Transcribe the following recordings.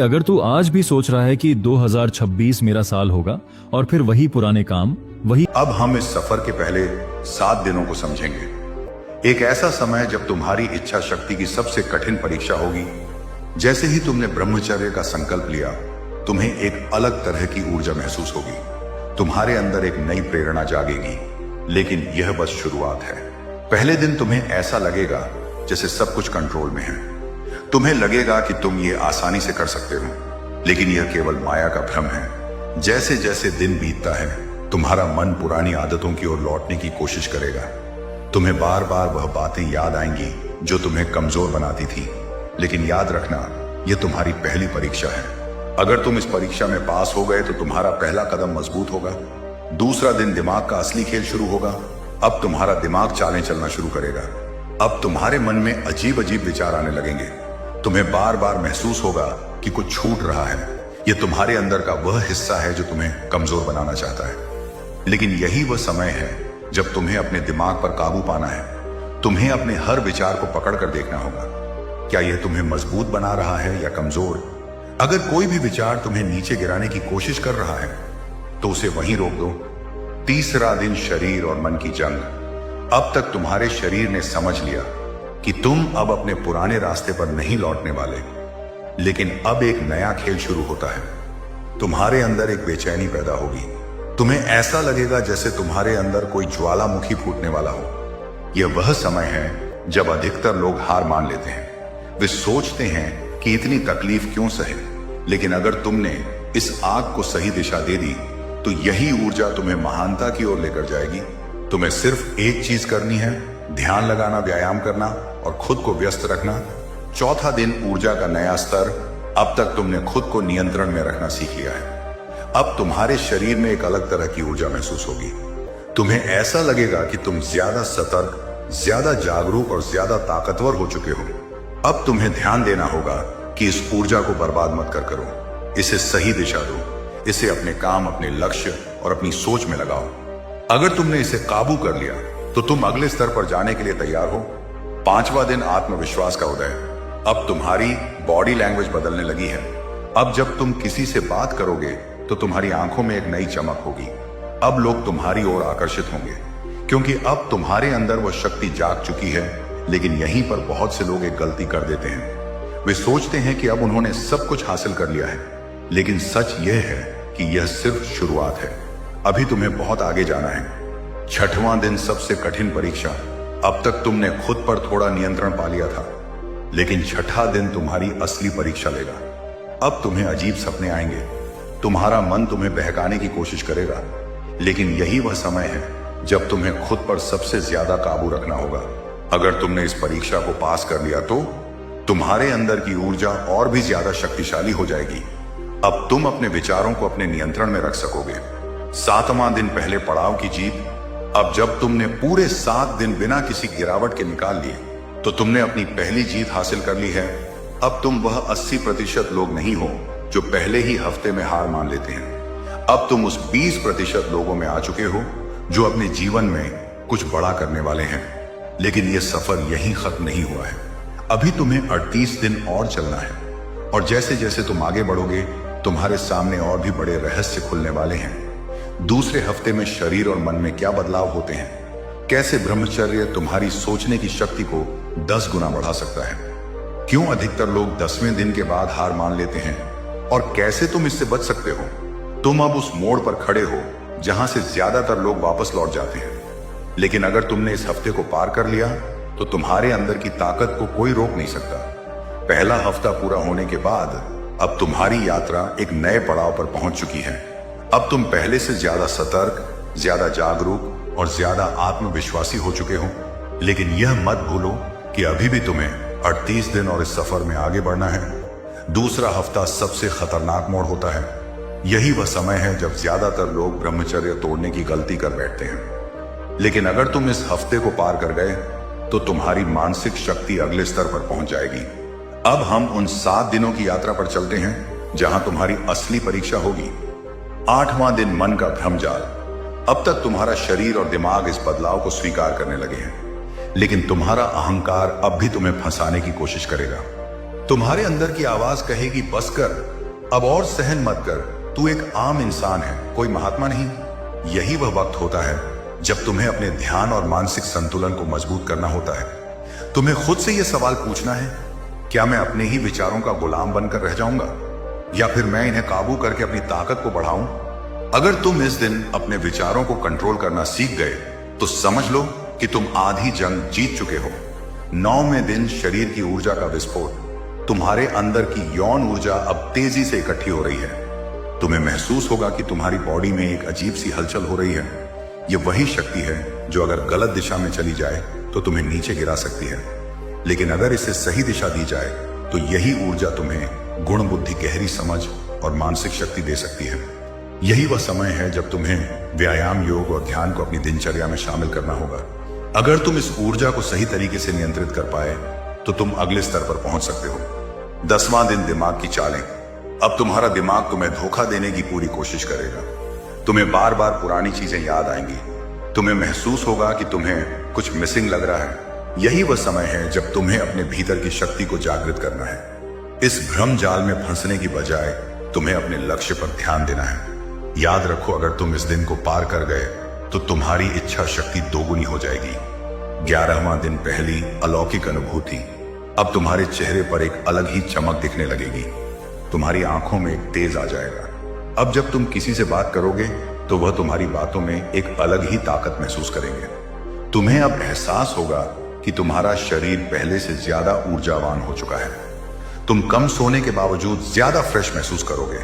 अगर तू आज भी सोच रहा है कि 2026 मेरा साल होगा और फिर वही पुराने काम वही। अब हम इस सफर के पहले 7 दिनों को समझेंगे। एक ऐसा समय जब तुम्हारी इच्छा शक्ति की सबसे कठिन परीक्षा होगी। जैसे ही तुमने ब्रह्मचर्य का संकल्प लिया, तुम्हें एक अलग तरह की ऊर्जा महसूस होगी। तुम्हारे अंदर एक नई प्रेरणा जागेगी। लेकिन यह बस शुरुआत है। पहले दिन तुम्हें ऐसा लगेगा जैसे सब कुछ कंट्रोल में है। तुम्हें लगेगा कि तुम ये आसानी से कर सकते हो, लेकिन यह केवल माया का भ्रम है। जैसे जैसे दिन बीतता है, तुम्हारा मन पुरानी आदतों की ओर लौटने की कोशिश करेगा। तुम्हें बार बार वह बातें याद आएंगी जो तुम्हें कमजोर बनाती थी। लेकिन याद रखना, यह तुम्हारी पहली परीक्षा है। अगर तुम इस परीक्षा में पास हो गए तो तुम्हारा पहला कदम मजबूत होगा। दूसरा दिन दिमाग का असली खेल शुरू होगा। अब तुम्हारा दिमाग चालें चलना शुरू करेगा। अब तुम्हारे मन में अजीब अजीब विचार आने लगेंगे। तुम्हें बार बार महसूस होगा कि कुछ छूट रहा है। यह तुम्हारे अंदर का वह हिस्सा है जो तुम्हें कमजोर बनाना चाहता है। लेकिन यही वह समय है जब तुम्हें अपने दिमाग पर काबू पाना है। तुम्हें अपने हर विचार को पकड़ कर देखना होगा। क्या यह तुम्हें मजबूत बना रहा है या कमजोर? अगर कोई भी विचार तुम्हें नीचे गिराने की कोशिश कर रहा है तो उसे वहीं रोक दो। तीसरा दिन शरीर और मन की जंग। अब तक तुम्हारे शरीर ने समझ लिया कि तुम अब अपने पुराने रास्ते पर नहीं लौटने वाले। लेकिन अब एक नया खेल शुरू होता है। तुम्हारे अंदर एक बेचैनी पैदा होगी। तुम्हें ऐसा लगेगा जैसे तुम्हारे अंदर कोई ज्वालामुखी फूटने वाला हो। यह वह समय है जब अधिकतर लोग हार मान लेते हैं। वे सोचते हैं कि इतनी तकलीफ क्यों सहे। लेकिन अगर तुमने इस आग को सही दिशा दे दी तो यही ऊर्जा तुम्हें महानता की ओर लेकर जाएगी। तुम्हें सिर्फ एक चीज करनी है, ध्यान लगाना, व्यायाम करना और खुद को व्यस्त रखना। चौथा दिन ऊर्जा का नया स्तर। अब तक तुमने खुद को नियंत्रण में रखना सीख लिया है। अब तुम्हारे शरीर में एक अलग तरह की ऊर्जा महसूस होगी। तुम्हें ऐसा लगेगा कि तुम ज्यादा सतर्क, ज्यादा जागरूक और ज्यादा ताकतवर हो चुके हो। अब तुम्हें ध्यान देना होगा कि इस ऊर्जा को बर्बाद मत करो। इसे सही दिशा दो। इसे अपने काम, अपने लक्ष्य और अपनी सोच में लगाओ। अगर तुमने इसे काबू कर लिया तो तुम अगले स्तर पर जाने के लिए तैयार हो। पांचवा दिन आत्मविश्वास का उदय। अब तुम्हारी बॉडी लैंग्वेज बदलने लगी है। अब जब तुम किसी से बात करोगे तो तुम्हारी आंखों में एक नई चमक होगी। अब लोग तुम्हारी ओर आकर्षित होंगे, क्योंकि अब तुम्हारे अंदर वह शक्ति जाग चुकी है। लेकिन यहीं पर बहुत से लोग एक गलती कर देते हैं। वे सोचते हैं कि अब उन्होंने सब कुछ हासिल कर लिया है। लेकिन सच यह है कि यह सिर्फ शुरुआत है। अभी तुम्हें बहुत आगे जाना है। छठवां दिन सबसे कठिन परीक्षा। अब तक तुमने खुद पर थोड़ा नियंत्रण पा लिया था, लेकिन छठा दिन तुम्हारी असली परीक्षा लेगा। अब तुम्हें अजीब सपने आएंगे। तुम्हारा मन तुम्हें बहकाने की कोशिश करेगा। लेकिन यही वह समय है जब तुम्हें खुद पर सबसे ज्यादा काबू रखना होगा। अगर तुमने इस परीक्षा को पास कर लिया तो तुम्हारे अंदर की ऊर्जा और भी ज्यादा शक्तिशाली हो जाएगी। अब तुम अपने विचारों को अपने नियंत्रण में रख सकोगे। सातवां दिन पहले पड़ाव की जीत। अब जब तुमने पूरे 7 दिन बिना किसी गिरावट के निकाल लिए तो तुमने अपनी पहली जीत हासिल कर ली है। अब तुम वह 80% लोग नहीं हो जो पहले ही हफ्ते में हार मान लेते हैं। अब तुम उस 20% लोगों में आ चुके हो जो अपने जीवन में कुछ बड़ा करने वाले हैं। लेकिन यह सफर यहीं खत्म नहीं हुआ है। अभी तुम्हें 38 दिन और चलना है। और जैसे जैसे तुम आगे बढ़ोगे, तुम्हारे सामने और भी बड़े रहस्य खुलने वाले हैं। दूसरे हफ्ते में शरीर और मन में क्या बदलाव होते हैं, कैसे ब्रह्मचर्य तुम्हारी सोचने की शक्ति को 10 गुना बढ़ा सकता है, क्यों अधिकतर लोग 10वें दिन के बाद हार मान लेते हैं और कैसे तुम इससे बच सकते हो। तुम अब उस मोड़ पर खड़े हो जहां से ज्यादातर लोग वापस लौट जाते हैं। लेकिन अगर तुमने इस हफ्ते को पार कर लिया तो तुम्हारे अंदर की ताकत को कोई रोक नहीं सकता। पहला हफ्ता पूरा होने के बाद अब तुम्हारी यात्रा एक नए पड़ाव पर पहुंच चुकी है। अब तुम पहले से ज्यादा सतर्क, ज्यादा जागरूक और ज्यादा आत्मविश्वासी हो चुके हो। लेकिन यह मत भूलो कि अभी भी तुम्हें 38 दिन और इस सफर में आगे बढ़ना है। दूसरा हफ्ता सबसे खतरनाक मोड़ होता है। यही वह समय है जब ज्यादातर लोग ब्रह्मचर्य तोड़ने की गलती कर बैठते हैं। लेकिन अगर तुम इस हफ्ते को पार कर गए तो तुम्हारी मानसिक शक्ति अगले स्तर पर पहुंच जाएगी। अब हम उन 7 दिनों की यात्रा पर चलते हैं जहां तुम्हारी असली परीक्षा होगी। 8वां दिन मन का भ्रमजाल। अब तक तुम्हारा शरीर और दिमाग इस बदलाव को स्वीकार करने लगे हैं, लेकिन तुम्हारा अहंकार अब भी तुम्हें फंसाने की कोशिश करेगा। तुम्हारे अंदर की आवाज कहेगी बस कर, अब और सहन मत कर, तू एक आम इंसान है, कोई महात्मा नहीं। यही वह वक्त होता है जब तुम्हें अपने ध्यान और मानसिक संतुलन को मजबूत करना होता है। तुम्हें खुद से यह सवाल पूछना है, क्या मैं अपने ही विचारों का गुलाम बनकर रह जाऊंगा या फिर मैं इन्हें काबू करके अपनी ताकत को बढ़ाऊं? अगर तुम इस दिन अपने विचारों को कंट्रोल करना सीख गए तो समझ लो कि तुम आधी जंग जीत चुके हो। 9वें दिन शरीर की ऊर्जा का विस्फोट। तुम्हारे अंदर की यौन ऊर्जा अब तेजी से इकट्ठी हो रही है। तुम्हें महसूस होगा कि तुम्हारी बॉडी में एक अजीब सी हलचल हो रही है। यह वही शक्ति है जो अगर गलत दिशा में चली जाए तो तुम्हें नीचे गिरा सकती है, लेकिन अगर इसे सही दिशा दी जाए तो यही ऊर्जा तुम्हें गुण, बुद्धि, गहरी समझ और मानसिक शक्ति दे सकती है। यही वह समय है जब तुम्हें व्यायाम, योग और ध्यान को अपनी दिनचर्या में शामिल करना होगा। अगर तुम इस ऊर्जा को सही तरीके से नियंत्रित कर पाए तो तुम अगले स्तर पर पहुंच सकते हो। 10वां दिन दिमाग की चालें। अब तुम्हारा दिमाग तुम्हें धोखा देने की पूरी कोशिश करेगा। तुम्हें बार बार पुरानी चीजें याद आएंगी। तुम्हें महसूस होगा कि तुम्हें कुछ मिसिंग लग रहा है। यही वह समय है जब तुम्हें अपने भीतर की शक्ति को जागृत करना है। इस भ्रम जाल में फंसने की बजाय तुम्हें अपने लक्ष्य पर ध्यान देना है। याद रखो, अगर तुम इस दिन को पार कर गए तो तुम्हारी इच्छा शक्ति दोगुनी हो जाएगी। 11वां दिन, पहली अलौकिक अनुभूति। अब तुम्हारे चेहरे पर एक अलग ही चमक दिखने लगेगी। तुम्हारी आंखों में एक तेज आ जाएगा। अब जब तुम किसी से बात करोगे तो वह तुम्हारी बातों में एक अलग ही ताकत महसूस करेंगे। तुम्हें अब एहसास होगा कि तुम्हारा शरीर पहले से ज्यादा ऊर्जावान हो चुका है। तुम कम सोने के बावजूद ज्यादा फ्रेश महसूस करोगे,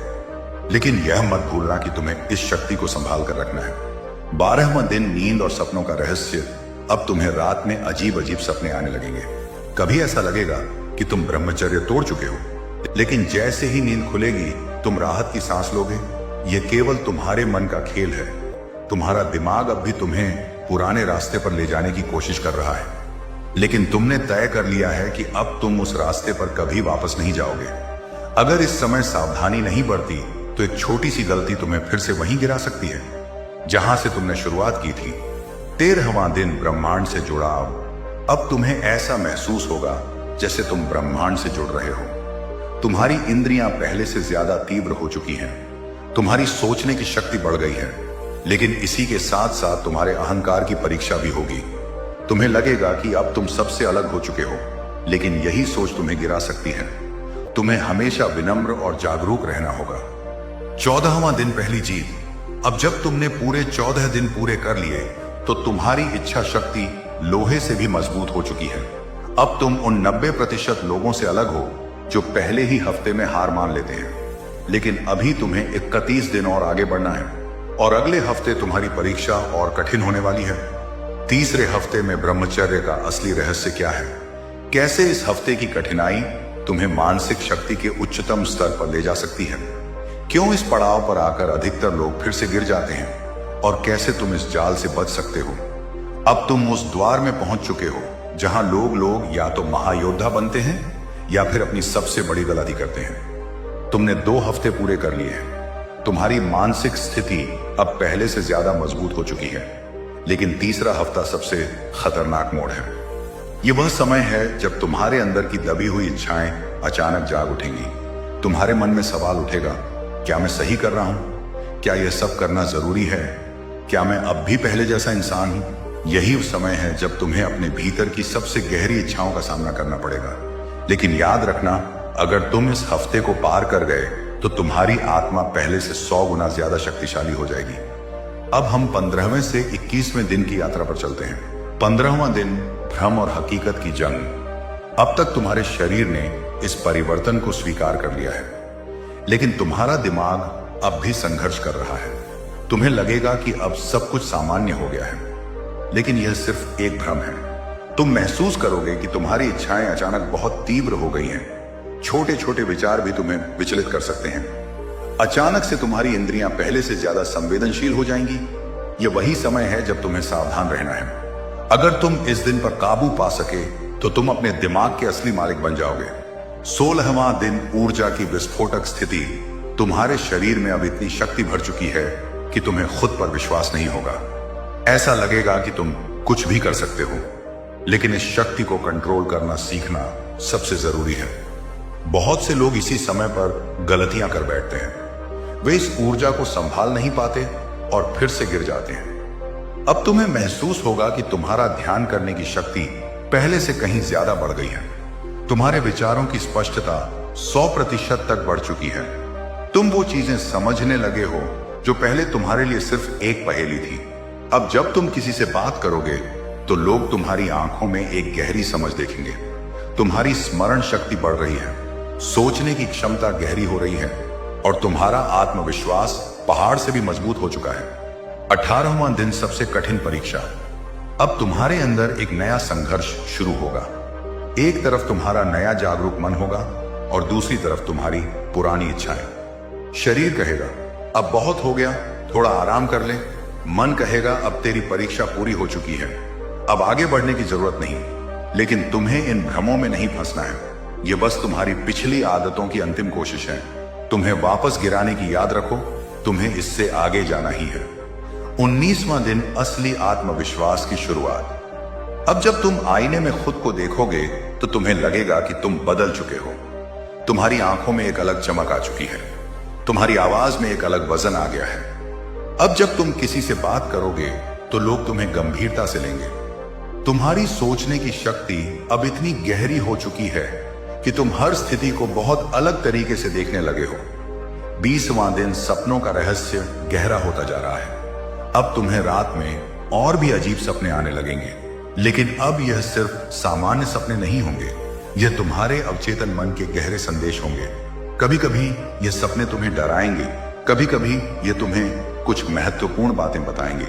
लेकिन यह मत भूलना कि तुम्हें इस शक्ति को संभाल कर रखना है। 12वां दिन, नींद और सपनों का रहस्य। अब तुम्हें रात में अजीब अजीब सपने आने लगेंगे। कभी ऐसा लगेगा कि तुम ब्रह्मचर्य तोड़ चुके हो, लेकिन जैसे ही नींद खुलेगी तुम राहत की सांस लोगे। यह केवल तुम्हारे मन का खेल है। तुम्हारा दिमाग अब भी तुम्हें पुराने रास्ते पर ले जाने की कोशिश कर रहा है, लेकिन तुमने तय कर लिया है कि अब तुम उस रास्ते पर कभी वापस नहीं जाओगे। अगर इस समय सावधानी नहीं बरती तो एक छोटी सी गलती तुम्हें फिर से वहीं गिरा सकती है जहां से तुमने शुरुआत की थी। 13वां दिन, ब्रह्मांड से जुड़ाव। अब तुम्हें ऐसा महसूस होगा जैसे तुम ब्रह्मांड से जुड़ रहे हो। तुम्हारी इंद्रियां पहले से ज्यादा तीव्र हो चुकी हैं। तुम्हारी सोचने की शक्ति बढ़ गई है, लेकिन इसी के साथ साथ तुम्हारे अहंकार की परीक्षा भी होगी। तुम्हें लगेगा कि अब तुम सबसे अलग हो चुके हो, लेकिन यही सोच तुम्हें गिरा सकती है। तुम्हें हमेशा विनम्र और जागरूक रहना होगा। 14वां दिन, पहली जीत। अब जब तुमने पूरे 14 दिन पूरे कर लिए तो तुम्हारी इच्छा शक्ति लोहे से भी मजबूत हो चुकी है। अब तुम उन 90% लोगों से अलग हो जो पहले ही हफ्ते में हार मान लेते हैं, लेकिन अभी तुम्हें 31 दिन और आगे बढ़ना है और अगले हफ्ते तुम्हारी परीक्षा और कठिन होने वाली है। तीसरे हफ्ते में ब्रह्मचर्य का असली रहस्य क्या है? कैसे इस हफ्ते की कठिनाई तुम्हें मानसिक शक्ति के उच्चतम स्तर पर ले जा सकती है? क्यों इस पड़ाव पर आकर अधिकतर लोग फिर से गिर जाते हैं और कैसे तुम इस जाल से बच सकते हो? अब तुम उस द्वार में पहुंच चुके हो जहां लोग या तो महायोद्धा बनते हैं या फिर अपनी सबसे बड़ी गलती करते हैं। तुमने 2 हफ्ते पूरे कर लिए हैं। तुम्हारी मानसिक स्थिति अब पहले से ज्यादा मजबूत हो चुकी है, लेकिन तीसरा हफ्ता सबसे खतरनाक मोड़ है। यह वह समय है जब तुम्हारे अंदर की दबी हुई इच्छाएं अचानक जाग उठेंगी। तुम्हारे मन में सवाल उठेगा, क्या मैं सही कर रहा हूं? क्या यह सब करना जरूरी है? क्या मैं अब भी पहले जैसा इंसान हूं? यही समय है जब तुम्हें अपने भीतर की सबसे गहरी इच्छाओं का सामना करना पड़ेगा। लेकिन याद रखना, अगर तुम इस हफ्ते को पार कर गए तो तुम्हारी आत्मा पहले से 100 गुना ज्यादा शक्तिशाली हो जाएगी। अब हम 15वें से 21वें दिन की यात्रा पर चलते हैं। 15वां दिन, भ्रम और हकीकत की जंग। अब तक तुम्हारे शरीर ने इस परिवर्तन को स्वीकार कर लिया है, लेकिन तुम्हारा दिमाग अब भी संघर्ष कर रहा है। तुम्हें लगेगा कि अब सब कुछ सामान्य हो गया है, लेकिन यह सिर्फ एक भ्रम है। तुम महसूस करोगे कि तुम्हारी इच्छाएं अचानक बहुत तीव्र हो गई हैं। छोटे छोटे विचार भी तुम्हें विचलित कर सकते हैं। अचानक से तुम्हारी इंद्रियां पहले से ज्यादा संवेदनशील हो जाएंगी। यह वही समय है जब तुम्हें सावधान रहना है। अगर तुम इस दिन पर काबू पा सके तो तुम अपने दिमाग के असली मालिक बन जाओगे। 16वां दिन, ऊर्जा की विस्फोटक स्थिति। तुम्हारे शरीर में अब इतनी शक्ति भर चुकी है कि तुम्हें खुद पर विश्वास नहीं होगा। ऐसा लगेगा कि तुम कुछ भी कर सकते हो, लेकिन इस शक्ति को कंट्रोल करना सीखना सबसे जरूरी है। बहुत से लोग इसी समय पर गलतियां कर बैठते हैं। वे इस ऊर्जा को संभाल नहीं पाते और फिर से गिर जाते हैं। अब तुम्हें महसूस होगा कि तुम्हारा ध्यान करने की शक्ति पहले से कहीं ज्यादा बढ़ गई है। तुम्हारे विचारों की स्पष्टता 100% तक बढ़ चुकी है। तुम वो चीजें समझने लगे हो जो पहले तुम्हारे लिए सिर्फ एक पहेली थी। अब जब तुम किसी से बात करोगे तो लोग तुम्हारी आंखों में एक गहरी समझ देखेंगे। तुम्हारी स्मरण शक्ति बढ़ रही है, सोचने की क्षमता गहरी हो रही है और तुम्हारा आत्मविश्वास पहाड़ से भी मजबूत हो चुका है। 18वां दिन सबसे कठिन परीक्षा। अब तुम्हारे अंदर एक नया संघर्ष शुरू होगा। एक तरफ तुम्हारा नया जागरूक मन होगा और दूसरी तरफ तुम्हारी पुरानी इच्छाएं। शरीर कहेगा अब बहुत हो गया, थोड़ा आराम कर ले। मन कहेगा अब तेरी परीक्षा पूरी हो चुकी है, अब आगे बढ़ने की जरूरत नहीं। लेकिन तुम्हें इन भ्रमों में नहीं फंसना है। यह बस तुम्हारी पिछली आदतों की अंतिम कोशिश है। तुम्हें वापस गिराने की याद रखो, तुम्हें इससे आगे जाना ही है। 19वां दिन असली आत्मविश्वास की शुरुआत। अब जब तुम आईने में खुद को देखोगे तो तुम्हें लगेगा कि तुम बदल चुके हो। तुम्हारी आंखों में एक अलग चमक आ चुकी है, तुम्हारी आवाज में एक अलग वजन आ गया है। अब जब तुम किसी से बात करोगे तो लोग तुम्हें गंभीरता से लेंगे। तुम्हारी सोचने की शक्ति अब इतनी गहरी हो चुकी है कि तुम हर स्थिति को बहुत अलग तरीके से देखने लगे हो। 20वां दिन सपनों का रहस्य गहरा होता जा रहा है। अब तुम्हें रात में और भी अजीब सपने आने लगेंगे, लेकिन अब यह सिर्फ सामान्य सपने नहीं होंगे। यह तुम्हारे अवचेतन मन के गहरे संदेश होंगे। कभी कभी ये सपने तुम्हें डराएंगे, कभी कभी ये तुम्हें कुछ महत्वपूर्ण बातें बताएंगे,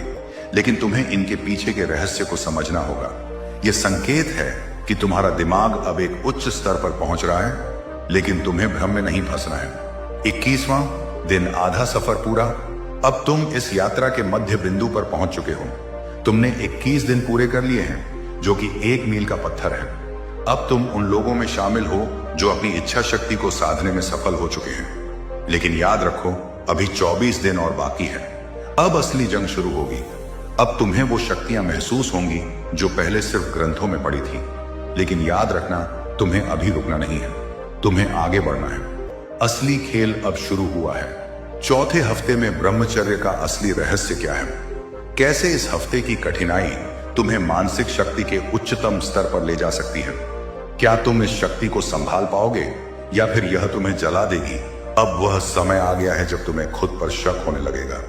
लेकिन तुम्हें इनके पीछे के रहस्य को समझना होगा। यह संकेत है कि तुम्हारा दिमाग अब एक उच्च स्तर पर पहुंच रहा है, लेकिन तुम्हें भ्रम में नहीं फंसना है। 21वां दिन, आधा सफर पूरा। अब तुम इस यात्रा के मध्य बिंदु पर पहुंच चुके हो। तुमने 21 दिन पूरे कर लिए हैं, जो कि 1 मील का पत्थर है। अब तुम उन लोगों में शामिल हो जो अपनी इच्छा शक्ति को साधने में सफल हो चुके हैं। लेकिन याद रखो, अभी 24 दिन और बाकी है। अब असली जंग शुरू होगी। अब तुम्हें वो शक्तियां महसूस होंगी जो पहले सिर्फ ग्रंथों में पड़ी थी। लेकिन याद रखना, तुम्हें अभी रुकना नहीं है, तुम्हें आगे बढ़ना है। असली खेल अब शुरू हुआ है। चौथे हफ्ते में ब्रह्मचर्य का असली रहस्य क्या है? कैसे इस हफ्ते की कठिनाई तुम्हें मानसिक शक्ति के उच्चतम स्तर पर ले जा सकती है? क्या तुम इस शक्ति को संभाल पाओगे या फिर यह तुम्हें जला देगी? अब वह समय आ गया है जब तुम्हें खुद पर शक होने लगेगा,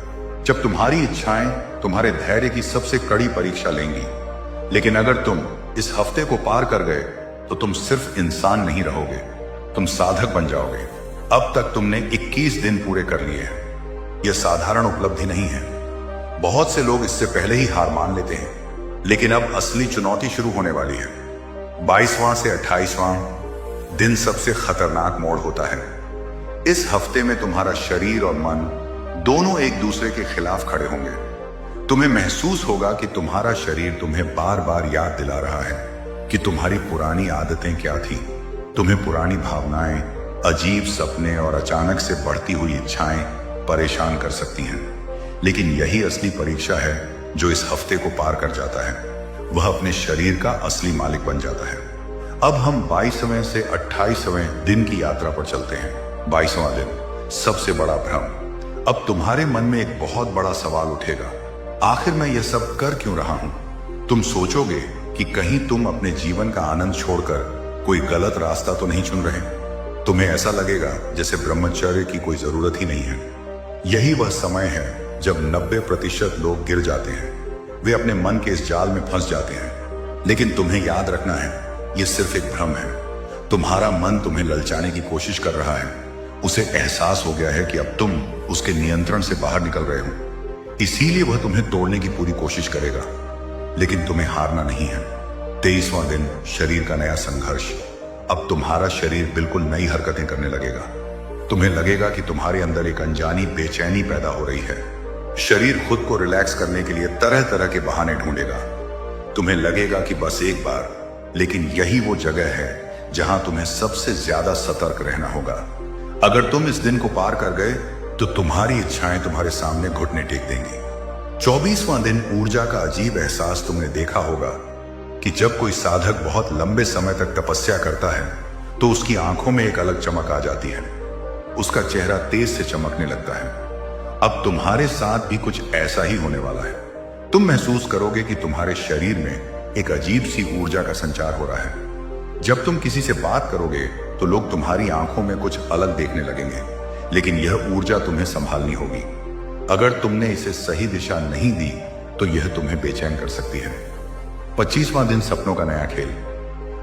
जब तुम्हारी इच्छाएं तुम्हारे धैर्य की सबसे कड़ी परीक्षा लेंगी। लेकिन अगर तुम इस हफ्ते को पार कर गए तो तुम सिर्फ इंसान नहीं रहोगे, तुम साधक बन जाओगे। अब तक तुमने 21 दिन पूरे कर लिए हैं। यह साधारण उपलब्धि नहीं है। बहुत से लोग इससे पहले ही हार मान लेते हैं, लेकिन अब असली चुनौती शुरू होने वाली है। 22वां से 28वां दिन सबसे खतरनाक मोड़ होता है। इस हफ्ते में तुम्हारा शरीर और मन दोनों एक दूसरे के खिलाफ खड़े होंगे। तुम्हें महसूस होगा कि तुम्हारा शरीर तुम्हें बार बार याद दिला रहा है कि तुम्हारी पुरानी आदतें क्या थी। तुम्हें पुरानी भावनाएं, अजीब सपने और अचानक से बढ़ती हुई इच्छाएं परेशान कर सकती हैं। लेकिन यही असली परीक्षा है जो इस हफ्ते को पार कर जाता है। वह अपने शरीर का असली मालिक बन जाता है। अब हम 22वें से 28वें दिन की यात्रा पर चलते हैं। 22वां दिन, सबसे बड़ा भ्रम। अब तुम्हारे मन में एक बहुत बड़ा सवाल उठेगा, आखिर मैं यह सब कर क्यों रहा हूं? तुम सोचोगे कि कहीं तुम अपने जीवन का आनंद छोड़कर कोई गलत रास्ता तो नहीं चुन रहे। तुम्हें ऐसा लगेगा जैसे ब्रह्मचर्य की कोई जरूरत ही नहीं है। यही वह समय है जब 90% लोग गिर जाते हैं। वे अपने मन के इस जाल में फंस जाते हैं। लेकिन तुम्हें याद रखना है, यह सिर्फ एक भ्रम है। तुम्हारा मन तुम्हें ललचाने की कोशिश कर रहा है। उसे एहसास हो गया है कि अब तुम उसके नियंत्रण से बाहर निकल रहे हो, इसीलिए वह तुम्हें तोड़ने की पूरी कोशिश करेगा। लेकिन तुम्हें हारना नहीं है। 23वां दिन, शरीर का नया संघर्ष। अब तुम्हारा शरीर बिल्कुल नई हरकतें करने लगेगा। तुम्हें लगेगा कि तुम्हारे अंदर एक अनजानी बेचैनी पैदा हो रही है। शरीर खुद को रिलैक्स करने के लिए तरह तरह के बहाने ढूंढेगा। तुम्हें लगेगा कि बस एक बार, लेकिन यही वो जगह है जहां तुम्हें सबसे ज्यादा सतर्क रहना होगा। अगर तुम इस दिन को पार कर गए तो तुम्हारी इच्छाएं तुम्हारे सामने घुटने टेक देंगी। 24वां दिन, ऊर्जा का अजीब एहसास। तुमने देखा होगा कि जब कोई साधक बहुत लंबे समय तक तपस्या करता है तो उसकी आंखों में एक अलग चमक आ जाती है। उसका चेहरा तेज से चमकने लगता है। अब तुम्हारे साथ भी कुछ ऐसा ही होने वाला है। तुम महसूस करोगे कि तुम्हारे शरीर में एक अजीब सी ऊर्जा का संचार हो रहा है। जब तुम किसी से बात करोगे तो लोग तुम्हारी आंखों में कुछ अलग देखने लगेंगे, लेकिन यह ऊर्जा तुम्हें संभालनी होगी। अगर तुमने इसे सही दिशा नहीं दी तो यह तुम्हें बेचैन कर सकती है। 25वां दिन, सपनों का नया खेल।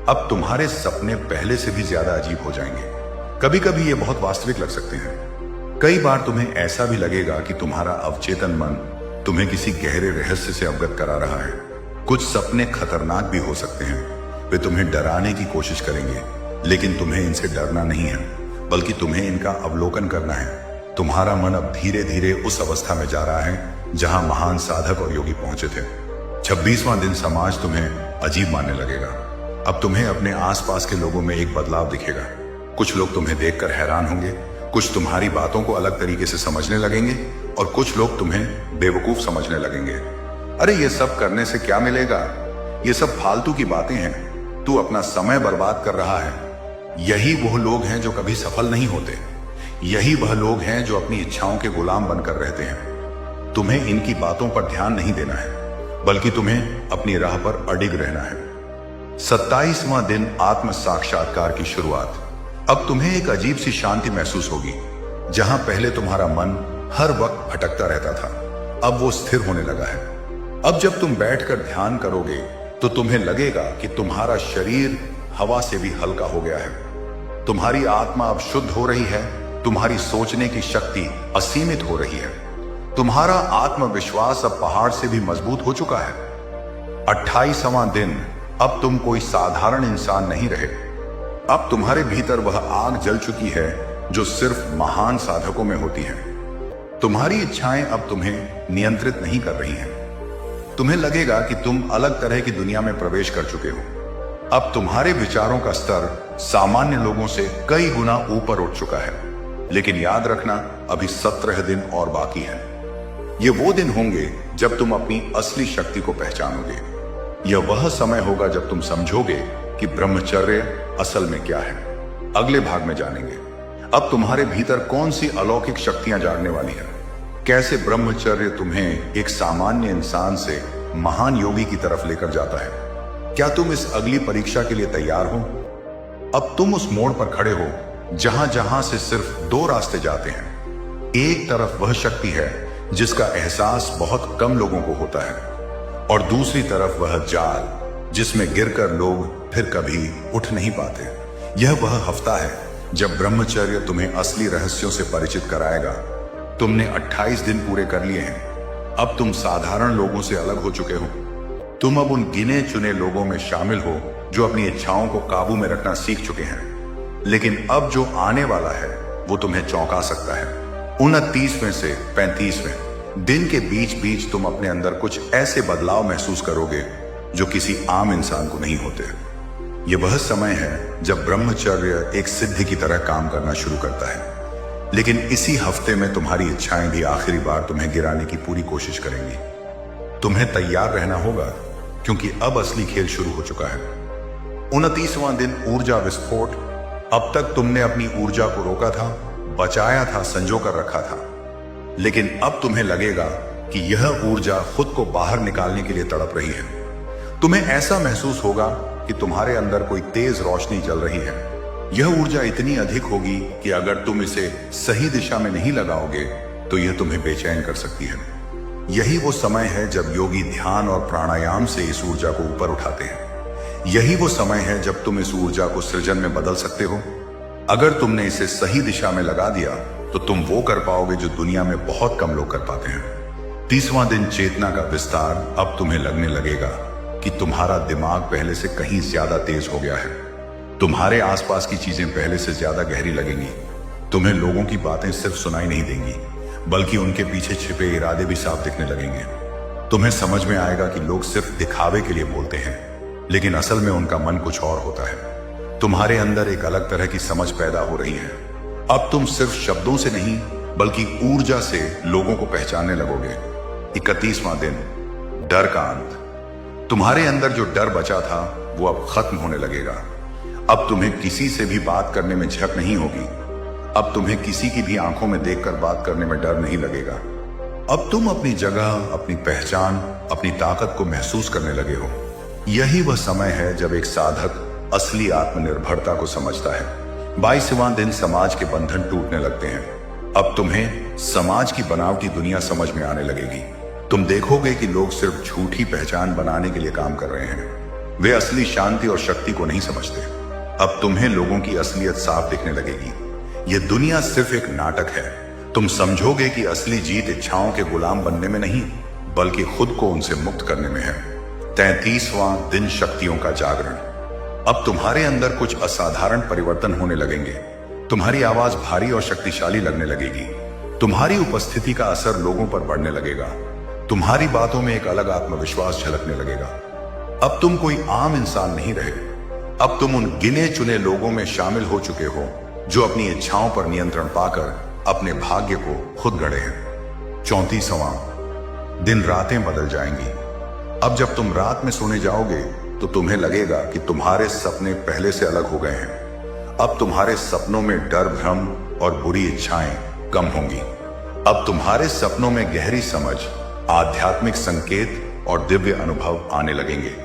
अब तुम्हारे सपने पहले से भी ज्यादा अजीब हो जाएंगे। कभी कभी ये बहुत वास्तविक लग सकते हैं। कई बार तुम्हें ऐसा भी लगेगा कि तुम्हारा अवचेतन मन तुम्हें किसी गहरे रहस्य से अवगत करा रहा है। कुछ सपने खतरनाक भी हो सकते हैं। वे तुम्हें डराने की कोशिश करेंगे, लेकिन तुम्हें इनसे डरना नहीं है, बल्कि तुम्हें इनका अवलोकन करना है। तुम्हारा मन अब धीरे धीरे उस अवस्था में जा रहा है जहां महान साधक और योगी पहुंचे थे। 26वां दिन, समाज तुम्हें अजीब मानने लगेगा। अब तुम्हें अपने आसपास के लोगों में एक बदलाव दिखेगा। कुछ लोग तुम्हें देखकर हैरान होंगे, कुछ तुम्हारी बातों को अलग तरीके से समझने लगेंगे और कुछ लोग तुम्हें बेवकूफ समझने लगेंगे। अरे ये सब करने से क्या मिलेगा, ये सब फालतू की बातें हैं, तू अपना समय बर्बाद कर रहा है। यही वो लोग हैं जो कभी सफल नहीं होते। यही वह लोग हैं जो अपनी इच्छाओं के गुलाम बनकर रहते हैं। तुम्हें इनकी बातों पर ध्यान नहीं देना है, बल्कि तुम्हें अपनी राह पर अडिग रहना है। 27वां दिन, आत्म साक्षात्कार की शुरुआत। अब तुम्हें एक अजीब सी शांति महसूस होगी। जहां पहले तुम्हारा मन हर वक्त भटकता रहता था, अब वो स्थिर होने लगा है। अब जब तुम बैठकर ध्यान करोगे तो तुम्हें लगेगा कि तुम्हारा शरीर हवा से भी हल्का हो गया है। तुम्हारी आत्मा अब शुद्ध हो रही है। तुम्हारी सोचने की शक्ति असीमित हो रही है। तुम्हारा आत्मविश्वास अब पहाड़ से भी मजबूत हो चुका है। 28वां दिन, अब तुम कोई साधारण इंसान नहीं रहे। अब तुम्हारे भीतर वह आग जल चुकी है जो सिर्फ महान साधकों में होती है। तुम्हारी इच्छाएं अब तुम्हें नियंत्रित नहीं कर रही हैं। तुम्हें लगेगा कि तुम अलग तरह की दुनिया में प्रवेश कर चुके हो। अब तुम्हारे विचारों का स्तर सामान्य लोगों से कई गुना ऊपर उठ चुका है। लेकिन याद रखना, अभी 17 दिन और बाकी है। ये वो दिन होंगे जब तुम अपनी असली शक्ति को पहचानोगे। यह वह समय होगा जब तुम समझोगे कि ब्रह्मचर्य असल में क्या है। अगले भाग में जानेंगे अब तुम्हारे भीतर कौन सी अलौकिक शक्तियां जागने वाली हैं। कैसे ब्रह्मचर्य तुम्हें एक सामान्य इंसान से महान योगी की तरफ लेकर जाता है। क्या तुम इस अगली परीक्षा के लिए तैयार हो? अब तुम उस मोड़ पर खड़े हो जहां जहां से सिर्फ 2 रास्ते जाते हैं। एक तरफ वह शक्ति है जिसका एहसास बहुत कम लोगों को होता है, और दूसरी तरफ वह जाल जिसमें गिरकर लोग फिर कभी उठ नहीं पाते। यह वह हफ्ता है जब ब्रह्मचर्य तुम्हें असली रहस्यों से परिचित कराएगा। तुमने 28 दिन पूरे कर लिए हैं। अब तुम साधारण लोगों से अलग हो चुके हो। तुम अब उन गिने चुने लोगों में शामिल हो जो अपनी इच्छाओं को काबू में रखना सीख चुके हैं। लेकिन अब जो आने वाला है वो तुम्हें चौंका सकता है। 29वें से 35वें दिन के बीच बीच तुम अपने अंदर कुछ ऐसे बदलाव महसूस करोगे जो किसी आम इंसान को नहीं होते। यह वह समय है जब ब्रह्मचर्य एक सिद्धि की तरह काम करना शुरू करता है। लेकिन इसी हफ्ते में तुम्हारी इच्छाएं भी आखिरी बार तुम्हें गिराने की पूरी कोशिश करेंगी। तुम्हें तैयार रहना होगा, क्योंकि अब असली खेल शुरू हो चुका है। 29वां दिन, ऊर्जा विस्फोट। अब तक तुमने अपनी ऊर्जा को रोका था, बचाया था, संजो कर रखा था। लेकिन अब तुम्हें लगेगा कि यह ऊर्जा खुद को बाहर निकालने के लिए तड़प रही है। तुम्हें ऐसा महसूस होगा कि तुम्हारे अंदर कोई तेज रोशनी जल रही है। यह ऊर्जा इतनी अधिक होगी कि अगर तुम इसे सही दिशा में नहीं लगाओगे तो यह तुम्हें बेचैन कर सकती है। यही वो समय है जब योगी ध्यान और प्राणायाम से इस ऊर्जा को ऊपर उठाते हैं। यही वो समय है जब तुम इस ऊर्जा को सृजन में बदल सकते हो। अगर तुमने इसे सही दिशा में लगा दिया तो तुम वो कर पाओगे जो दुनिया में बहुत कम लोग कर पाते हैं। 30वां दिन, चेतना का विस्तार। अब तुम्हें लगने लगेगा कि तुम्हारा दिमाग पहले से कहीं ज्यादा तेज हो गया है। तुम्हारे आसपास की चीजें पहले से ज्यादा गहरी लगेंगी। तुम्हें लोगों की बातें सिर्फ सुनाई नहीं देंगी, बल्कि उनके पीछे छिपे इरादे भी साफ दिखने लगेंगे। तुम्हें समझ में आएगा कि लोग सिर्फ दिखावे के लिए बोलते हैं, लेकिन असल में उनका मन कुछ और होता है। तुम्हारे अंदर एक अलग तरह की समझ पैदा हो रही है। अब तुम सिर्फ शब्दों से नहीं, बल्कि ऊर्जा से लोगों को पहचानने लगोगे। 31वां दिन, डर का अंत। तुम्हारे अंदर जो डर बचा था वो अब खत्म होने लगेगा। अब तुम्हें किसी से भी बात करने में झक नहीं होगी। अब तुम्हें किसी की भी आंखों में देखकर बात करने में डर नहीं लगेगा। अब तुम अपनी जगह, अपनी पहचान, अपनी ताकत को महसूस करने लगे हो। यही वह समय है जब एक साधक असली आत्मनिर्भरता को समझता है। 22वां दिन समाज के बंधन टूटने लगते हैं। अब तुम्हें समाज की बनावटी दुनिया समझ में आने लगेगी। तुम देखोगे कि लोग सिर्फ झूठी पहचान बनाने के लिए काम कर रहे हैं। वे असली शांति और शक्ति को नहीं समझते। अब तुम्हें लोगों की असलियत साफ दिखने लगेगी। यह दुनिया सिर्फ एक नाटक है। तुम समझोगे कि असली जीत इच्छाओं के गुलाम बनने में नहीं, बल्कि खुद को उनसे मुक्त करने में है। 33वां दिन शक्तियों का जागरण। अब तुम्हारे अंदर कुछ असाधारण परिवर्तन होने लगेंगे। तुम्हारी आवाज भारी और शक्तिशाली लगने लगेगी। तुम्हारी उपस्थिति का असर लोगों पर बढ़ने लगेगा। तुम्हारी बातों में एक अलग आत्मविश्वास झलकने लगेगा। अब तुम कोई आम इंसान नहीं रहे। अब तुम उन गिने चुने लोगों में शामिल हो चुके हो जो अपनी इच्छाओं पर नियंत्रण पाकर अपने भाग्य को खुद गढ़े हैं। 34वां दिन रातें बदल जाएंगी। अब जब तुम रात में सोने जाओगे तो तुम्हें लगेगा कि तुम्हारे सपने पहले से अलग हो गए हैं। अब तुम्हारे सपनों में डर, भ्रम और बुरी इच्छाएं कम होंगी। अब तुम्हारे सपनों में गहरी समझ, आध्यात्मिक संकेत और दिव्य अनुभव आने लगेंगे।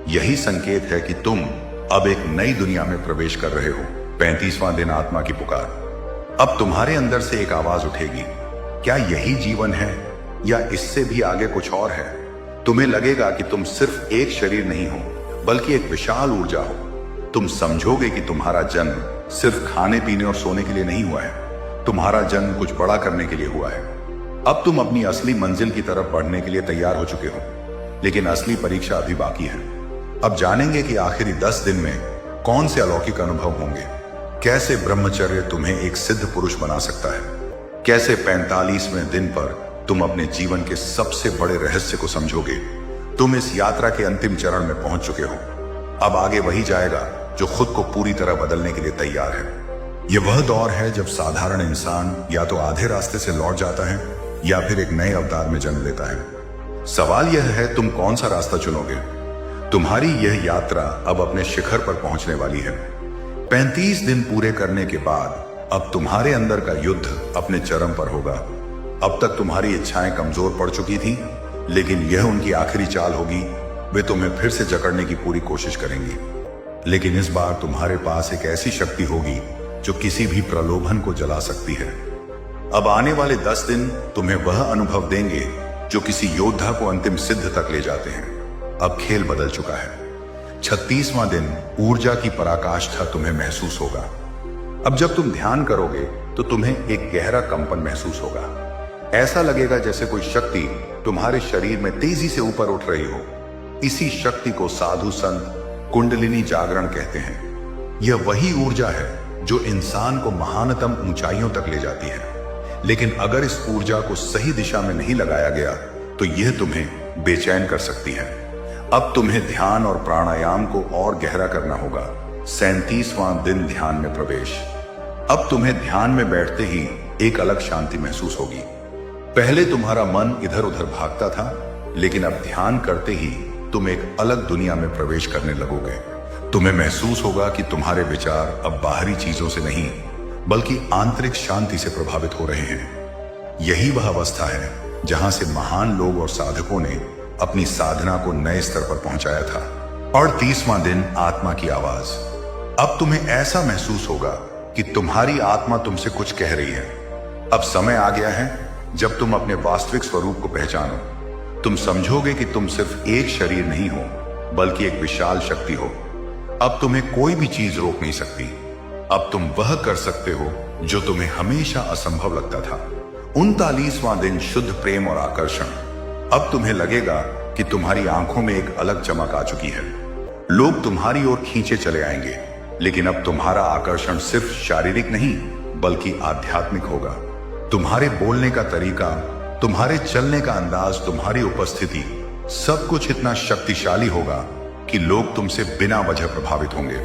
यही संकेत है कि तुम अब एक नई दुनिया में प्रवेश कर रहे हो। 35वां दिन आत्मा की पुकार। अब तुम्हारे अंदर से एक आवाज उठेगी, क्या यही जीवन है या इससे भी आगे कुछ और है? तुम्हें लगेगा कि तुम सिर्फ एक शरीर नहीं हो, बल्कि एक विशाल ऊर्जा हो। तुम समझोगे कि तुम्हारा जन्म सिर्फ खाने पीने और सोने के लिए नहीं हुआ है। तुम्हारा जन्म कुछ बड़ा करने के लिए हुआ है। अब तुम अपनी असली मंजिल की तरफ बढ़ने के लिए तैयार हो चुके हो, लेकिन असली परीक्षा अभी बाकी है। अब जानेंगे कि आखिरी 10 दिन में कौन से अलौकिक अनुभव होंगे। कैसे ब्रह्मचर्य तुम्हें एक सिद्ध पुरुष बना सकता है। कैसे 45वें दिन पर तुम अपने जीवन के सबसे बड़े रहस्य को समझोगे। तुम इस यात्रा के अंतिम चरण में पहुंच चुके हो। अब आगे वही जाएगा जो खुद को पूरी तरह बदलने के लिए तैयार है। यह वह दौर है जब साधारण इंसान या तो आधे रास्ते से लौट जाता है या फिर एक नए अवतार में जन्म लेता है। सवाल यह है, तुम कौन सा रास्ता चुनोगे? तुम्हारी यह यात्रा अब अपने शिखर पर पहुंचने वाली है। 35 दिन पूरे करने के बाद अब तुम्हारे अंदर का युद्ध अपने चरम पर होगा। अब तक तुम्हारी इच्छाएं कमजोर पड़ चुकी थी, लेकिन यह उनकी आखिरी चाल होगी। वे तुम्हें फिर से जकड़ने की पूरी कोशिश करेंगी, लेकिन इस बार तुम्हारे पास एक ऐसी शक्ति होगी जो किसी भी प्रलोभन को जला सकती है। अब आने वाले 10 दिन तुम्हें वह अनुभव देंगे जो किसी योद्धा को अंतिम सिद्ध तक ले जाते हैं। अब खेल बदल चुका है। 36वां दिन ऊर्जा की पराकाष्ठा तुम्हें महसूस होगा। अब जब तुम ध्यान करोगे तो तुम्हें एक गहरा कंपन महसूस होगा। ऐसा लगेगा जैसे कोई शक्ति तुम्हारे शरीर में तेजी से ऊपर उठ रही हो। इसी शक्ति को साधु संत कुंडलिनी जागरण कहते हैं। यह वही ऊर्जा है जो इंसान को महानतम ऊंचाइयों तक ले जाती है। लेकिन अगर इस ऊर्जा को सही दिशा में नहीं लगाया गया तो यह तुम्हें बेचैन कर सकती है। अब तुम्हें ध्यान और प्राणायाम को और गहरा करना होगा। 37वां दिन ध्यान में प्रवेश। अब तुम्हें ध्यान में बैठते ही एक अलग शांति महसूस होगी। पहले तुम्हारा मन इधर उधर भागता था, लेकिन अब ध्यान करते ही तुम एक अलग दुनिया में प्रवेश करने लगोगे। तुम्हें महसूस होगा कि तुम्हारे विचार अब बाहरी चीजों से नहीं, बल्कि आंतरिक शांति से प्रभावित हो रहे हैं। यही वह अवस्था है जहां से महान लोग और साधकों ने अपनी साधना को नए स्तर पर पहुंचाया था। और 30वां दिन आत्मा की आवाज। अब तुम्हें ऐसा महसूस होगा कि तुम्हारी आत्मा तुमसे कुछ कह रही है। अब समय आ गया है जब तुम अपने वास्तविक स्वरूप को पहचानो। तुम समझोगे कि तुम सिर्फ एक शरीर नहीं हो, बल्कि एक विशाल शक्ति हो। अब तुम्हें कोई भी चीज रोक नहीं सकती। अब तुम वह कर सकते हो जो तुम्हें हमेशा असंभव लगता था। 39वां दिन शुद्ध प्रेम और आकर्षण। अब तुम्हें लगेगा कि तुम्हारी आंखों में एक अलग चमक आ चुकी है। लोग तुम्हारी ओर खींचे चले आएंगे, लेकिन अब तुम्हारा आकर्षण सिर्फ शारीरिक नहीं, बल्कि आध्यात्मिक होगा। तुम्हारे बोलने का तरीका, तुम्हारे चलने का अंदाज, तुम्हारी उपस्थिति, सब कुछ इतना शक्तिशाली होगा कि लोग तुमसे बिना वजह प्रभावित होंगे।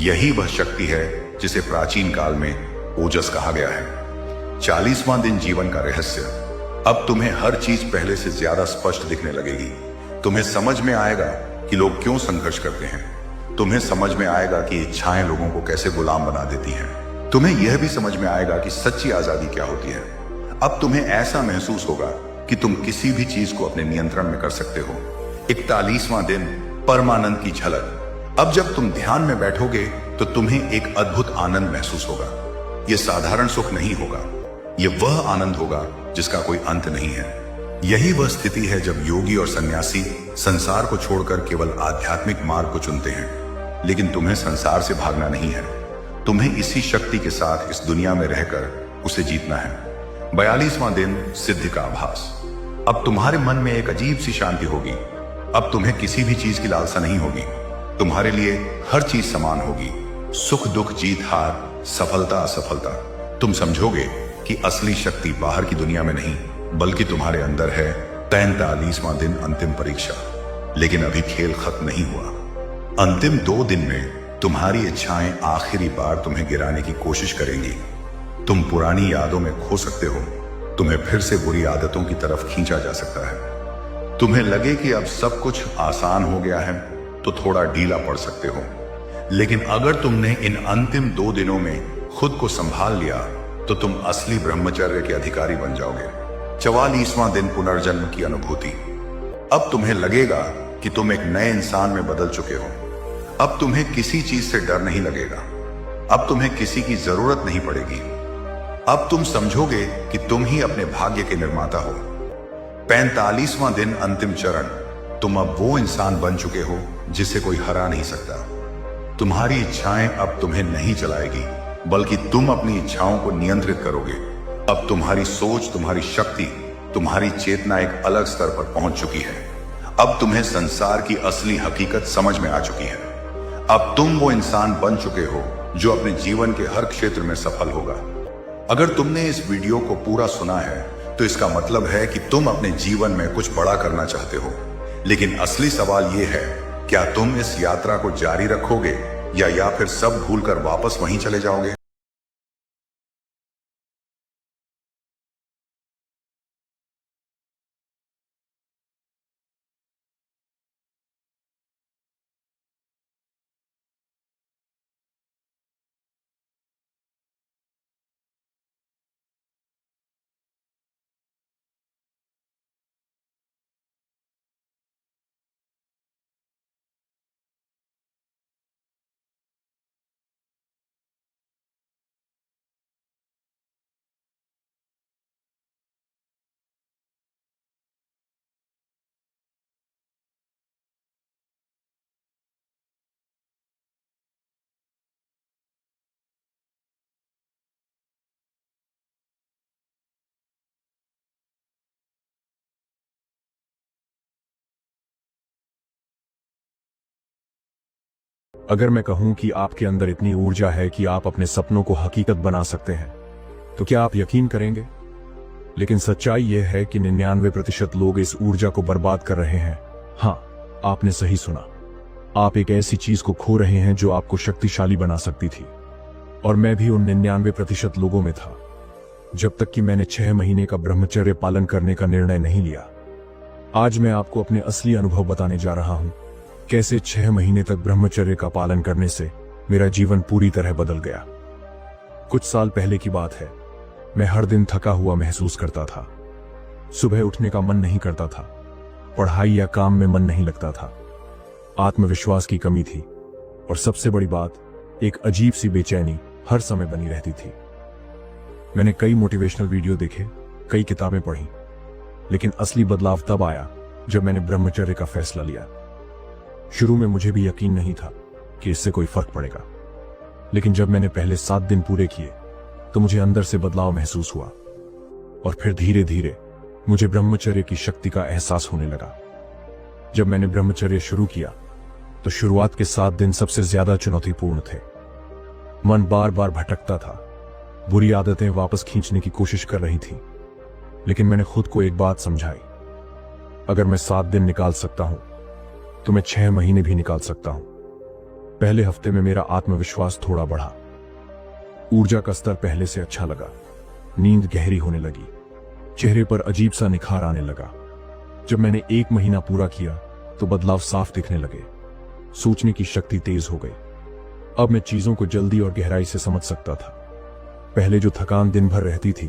यही वह शक्ति है जिसे प्राचीन काल में ओजस कहा गया है। 40वां दिन जीवन का रहस्य। अब तुम्हें हर चीज पहले से ज्यादा स्पष्ट दिखने लगेगी। तुम्हें समझ में आएगा कि लोग क्यों संघर्ष करते हैं, तुम्हें समझ में आएगा कि इच्छाएं लोगों को कैसे गुलाम बना देती हैं। तुम्हें यह भी समझ में आएगा कि सच्ची आजादी क्या होती है। अब तुम्हें ऐसा महसूस होगा कि तुम किसी भी चीज को अपने नियंत्रण में कर सकते हो। 41वां दिन, परमानंद की झलक। अब जब तुम ध्यान में बैठोगे तो तुम्हें एक अद्भुत आनंद महसूस होगा। यह साधारण सुख नहीं होगा, यह वह आनंद होगा जिसका कोई अंत नहीं है। यही वह स्थिति है जब योगी और सन्यासी संसार को छोड़कर केवल आध्यात्मिक मार्ग को चुनते हैं। लेकिन तुम्हें संसार से भागना नहीं है, तुम्हें इसी शक्ति के साथ इस दुनिया में रहकर उसे जीतना है। 42वां दिन, सिद्धि का आभास। अब तुम्हारे मन में एक अजीब सी शांति होगी। अब तुम्हें किसी भी चीज की लालसा नहीं होगी। तुम्हारे लिए हर चीज समान होगी, सुख दुख, जीत हार, सफलता असफलता। तुम समझोगे कि असली शक्ति बाहर की दुनिया में नहीं बल्कि तुम्हारे अंदर है। 43वां दिन, अंतिम परीक्षा। लेकिन अभी खेल खत्म नहीं हुआ। अंतिम 2 दिन में तुम्हारी इच्छाएं आखिरी बार तुम्हें गिराने की कोशिश करेंगी। तुम पुरानी यादों में खो सकते हो, तुम्हें फिर से बुरी आदतों की तरफ खींचा जा सकता है। तुम्हें लगे कि अब सब कुछ आसान हो गया है तो थोड़ा ढीला पड़ सकते हो। लेकिन अगर तुमने इन अंतिम 2 दिनों में खुद को संभाल लिया तो तुम असली ब्रह्मचर्य के अधिकारी बन जाओगे। 44वां दिन, पुनर्जन्म की अनुभूति। अब तुम्हें लगेगा कि तुम एक नए इंसान में बदल चुके हो। अब तुम्हें किसी चीज से डर नहीं लगेगा। अब तुम्हें किसी की जरूरत नहीं पड़ेगी। अब तुम समझोगे कि तुम ही अपने भाग्य के निर्माता हो। 45वां दिन, अंतिम चरण। तुम अब वो इंसान बन चुके हो जिसे कोई हरा नहीं सकता। तुम्हारी इच्छाएं अब तुम्हें नहीं चलाएगी बल्कि तुम अपनी इच्छाओं को नियंत्रित करोगे। अब तुम्हारी सोच, तुम्हारी शक्ति, तुम्हारी चेतना एक अलग स्तर पर पहुंच चुकी है। अब तुम्हें संसार की असली हकीकत समझ में आ चुकी है। अब तुम वो इंसान बन चुके हो जो अपने जीवन के हर क्षेत्र में सफल होगा। अगर तुमने इस वीडियो को पूरा सुना है तो इसका मतलब है कि तुम अपने जीवन में कुछ बड़ा करना चाहते हो। लेकिन असली सवाल यह है, क्या तुम इस यात्रा को जारी रखोगे या फिर सब भूलकर वापस वहीं चले जाओगे? अगर मैं कहूं कि आपके अंदर इतनी ऊर्जा है कि आप अपने सपनों को हकीकत बना सकते हैं, तो क्या आप यकीन करेंगे? लेकिन सच्चाई यह है कि 99% लोग इस ऊर्जा को बर्बाद कर रहे हैं। हाँ, आपने सही सुना। आप एक ऐसी चीज को खो रहे हैं जो आपको शक्तिशाली बना सकती थी। और मैं भी उन 99% लोगों में था, जब तक कि मैंने 6 महीने का ब्रह्मचर्य पालन करने का निर्णय नहीं लिया। आज मैं आपको अपने असली अनुभव बताने जा रहा हूं, कैसे 6 महीने तक ब्रह्मचर्य का पालन करने से मेरा जीवन पूरी तरह बदल गया। कुछ साल पहले की बात है। मैं हर दिन थका हुआ महसूस करता था। सुबह उठने का मन नहीं करता था, पढ़ाई या काम में मन नहीं लगता था, आत्मविश्वास की कमी थी और सबसे बड़ी बात, एक अजीब सी बेचैनी हर समय बनी रहती थी। मैंने कई मोटिवेशनल वीडियो देखे, कई किताबें पढ़ी, लेकिन असली बदलाव तब आया जब मैंने ब्रह्मचर्य का फैसला लिया। शुरू में मुझे भी यकीन नहीं था कि इससे कोई फर्क पड़ेगा, लेकिन जब मैंने पहले 7 दिन पूरे किए तो मुझे अंदर से बदलाव महसूस हुआ और फिर धीरे धीरे मुझे ब्रह्मचर्य की शक्ति का एहसास होने लगा। जब मैंने ब्रह्मचर्य शुरू किया तो शुरुआत के 7 दिन सबसे ज्यादा चुनौतीपूर्ण थे। मन बार बार भटकता था, बुरी आदतें वापस खींचने की कोशिश कर रही थी, लेकिन मैंने खुद को एक बात समझाई, अगर मैं 7 दिन निकाल सकता हूं तो मैं 6 महीने भी निकाल सकता हूं। पहले हफ्ते में मेरा आत्मविश्वास थोड़ा बढ़ा, ऊर्जा का स्तर पहले से अच्छा लगा, नींद गहरी होने लगी, चेहरे पर अजीब सा निखार आने लगा। जब मैंने 1 महीना पूरा किया तो बदलाव साफ दिखने लगे। सोचने की शक्ति तेज हो गई। अब मैं चीजों को जल्दी और गहराई से समझ सकता था। पहले जो थकान दिन भर रहती थी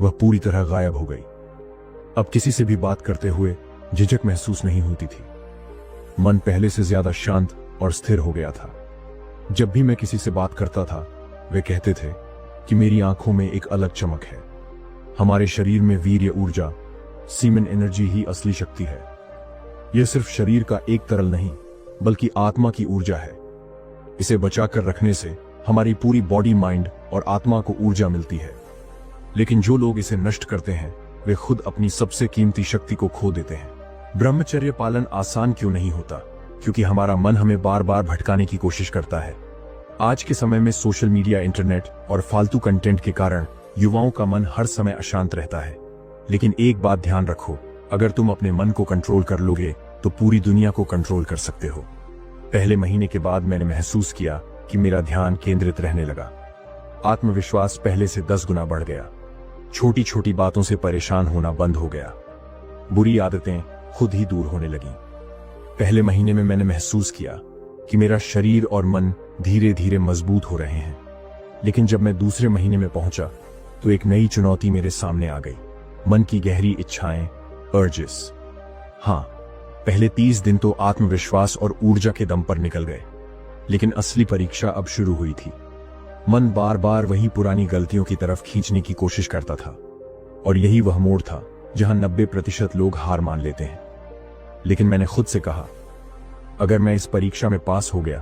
वह पूरी तरह गायब हो गई। अब किसी से भी बात करते हुए झिझक महसूस नहीं होती थी। मन पहले से ज्यादा शांत और स्थिर हो गया था। जब भी मैं किसी से बात करता था वे कहते थे कि मेरी आंखों में एक अलग चमक है। हमारे शरीर में वीर्य ऊर्जा, सीमेन एनर्जी ही असली शक्ति है। यह सिर्फ शरीर का एक तरल नहीं बल्कि आत्मा की ऊर्जा है। इसे बचाकर रखने से हमारी पूरी बॉडी, माइंड और आत्मा को ऊर्जा मिलती है। लेकिन जो लोग इसे नष्ट करते हैं वे खुद अपनी सबसे कीमती शक्ति को खो देते हैं। ब्रह्मचर्य पालन आसान क्यों नहीं होता? क्योंकि हमारा मन हमें बार बार भटकाने की कोशिश करता है। आज के समय में सोशल मीडिया, इंटरनेट और फालतू कंटेंट के कारण युवाओं का मन हर समय अशांत रहता है। लेकिन एक बात ध्यान रखो, अगर तुम अपने मन को कंट्रोल कर लोगे तो पूरी दुनिया को कंट्रोल कर सकते हो। पहले महीने के बाद मैंने महसूस किया कि मेरा ध्यान केंद्रित रहने लगा। आत्मविश्वास पहले से 10 गुना बढ़ गया। छोटी छोटी बातों से परेशान होना बंद हो गया। बुरी आदतें खुद ही दूर होने लगीं। पहले महीने में मैंने महसूस किया कि मेरा शरीर और मन धीरे धीरे मजबूत हो रहे हैं। लेकिन जब मैं दूसरे महीने में पहुंचा तो एक नई चुनौती मेरे सामने आ गई। मन की गहरी इच्छाएं, अर्जेस। हाँ, पहले 30 दिन तो आत्मविश्वास और ऊर्जा के दम पर निकल गए। लेकिन असली परीक्षा अब शुरू हुई थी। मन बार बार वही पुरानी गलतियों की तरफ खींचने की कोशिश करता था। और यही वह मोड़ था जहां 90% लोग हार मान लेते हैं। लेकिन मैंने खुद से कहा, अगर मैं इस परीक्षा में पास हो गया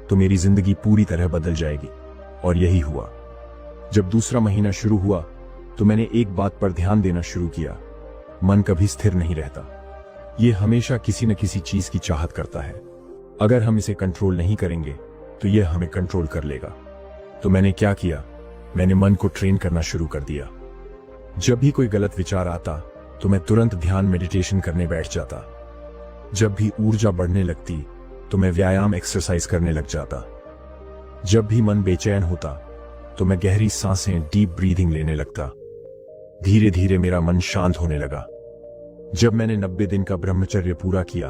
तो मेरी जिंदगी पूरी तरह बदल जाएगी। और यही हुआ। जब दूसरा महीना शुरू हुआ तो मैंने एक बात पर ध्यान देना शुरू किया। मन कभी स्थिर नहीं रहता। ये हमेशा किसी न किसी चीज की चाहत करता है। अगर हम इसे कंट्रोल नहीं करेंगे तो यह हमें कंट्रोल कर लेगा। तो मैंने क्या किया? मैंने मन को ट्रेन करना शुरू कर दिया। जब भी कोई गलत विचार आता तो मैं तुरंत ध्यान, मेडिटेशन करने बैठ जाता। जब भी ऊर्जा बढ़ने लगती तो मैं व्यायाम, एक्सरसाइज करने लग जाता। जब भी मन बेचैन होता तो मैं गहरी सांसें, डीप ब्रीदिंग लेने लगता। धीरे धीरे मेरा मन शांत होने लगा। जब मैंने 90 दिन का ब्रह्मचर्य पूरा किया